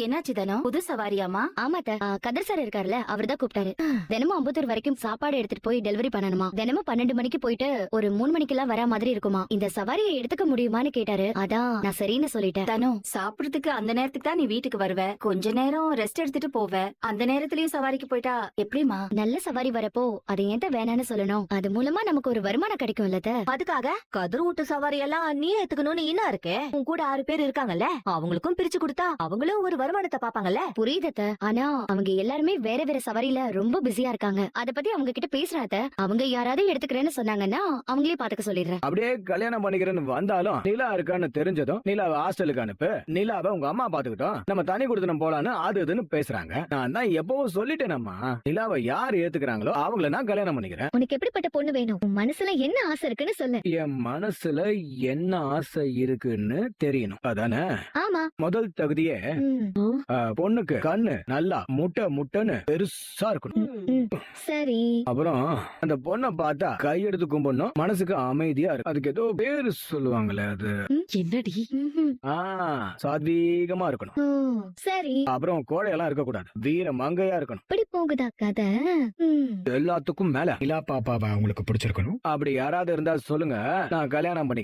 என்னாச்சு தனம்? புது சவாரியாமா? ஆமா கதர் சார் இருக்காருல்ல, அவர்தான் கூப்பிட்டாரு. தினமும் அம்பத்தூர் வரைக்கும் சாப்பாடு எடுத்துட்டு போய் டெலிவரி பண்ணணுமா. தினமும் 12 மணிக்கு போயிட்டு ஒரு 3 மணிக்கெல்லாம் வரா மாதிரி இருக்குமா. இந்த சவாரியை எடுத்துக்க முடியுமான்னு கேட்டாரு. அதான் நான் சரின்னு சொல்லிட்டேன். தனம், சாப்பிடுறதுக்கு அந்த நேரத்துக்கு தான் நீ வீட்டுக்கு வருவ. கொஞ்ச நேரம் ரெஸ்ட் எடுத்துட்டு போவ. அந்த நேரத்திலயும் சவாரிக்கு போயிட்டா எப்படிமா? நல்ல சவாரி வரப்போ அதை ஏன் வேணான்னு சொல்லணும். அது மூலமா நமக்கு ஒரு வருமானம் கிடைக்கும் இல்ல. அதுக்காக கதிர் வீட்டு சவாரி எல்லாம் நீ ஏத்துக்கணும்னு என்ன இருக்கே? உன் கூட 6 பேர் இருக்காங்கல்ல, அவங்களுக்கும் பிரிச்சு கொடுத்தா அவங்களும் ஒரு வருமானத்தை பாப்பாங்கல்ல. புரியுதத்த. ஆனா அவங்க எல்லாருமே வேற வேற சவாரியில ரொம்ப பிஸியா இருக்காங்க. அத பத்தி அவங்க கிட்ட பேசுறாத. அவங்க யாராவது எடுத்துக்கிறேன்னு சொன்னாங்கன்னா அவங்களே பாத்துக்க சொல்லிடுறேன். அப்படியே கல்யாணம் பண்ணிக்கிறேன்னு வந்தாலும் நிலா இருக்கான்னு தெரிஞ்சதும் நிலாவை ஹாஸ்டலுக்கு அனுப்பு, நிலாவை உங்க அம்மா பாத்துக்கிட்டோம், நம்ம தனி கொடுத்தனம் போலான்னு அது இதுன்னு பேசுறாங்க. நான் தான் எப்பவும் சொல்லிட்டேனம்மா, நிலாவை யார் ஏத்துக்கிறாங்களோ அவங்கள நான் கல்யாணம் பண்ணிக்கிறேன். உனக்கு எப்படிப்பட்ட பொண்ணு வேணும்? உன் மனசுல என்ன ஆசை இருக்குன்னு சொல்லு. என் மனசுல என்ன ஆசை இருக்குன்னு தெரியணும், அதானே? ஆமா. முதல் தகுதியே பொண்ணுக்கு கண்ணு நல்லா முட்டை முட்டைன்னு பெருசா இருக்கணும். சரி. அப்புறம் அந்த பொண்ணை பார்த்தா கையெடுத்து கும்பிடணும், மனசுக்கு அமைதியா இருக்கு. அதுக்கு ஏதோ பேரு சொல்லுவாங்களே, அது என்னடி? சாத்வீகமா இருக்கணும். சரி. அப்புறம் கோழையெல்லாம் இருக்க கூடாது, வீர மங்கையா இருக்கணும். இப்படி போகுதா கதை? எல்லாத்துக்கும் மேல நிலா பாப்பாவை உங்களுக்கு பிடிச்சிருக்கணும். அப்படி யாராவது இருந்தா சொல்லுங்க, நான் கல்யாணம் பண்ணிக்கிறேன்.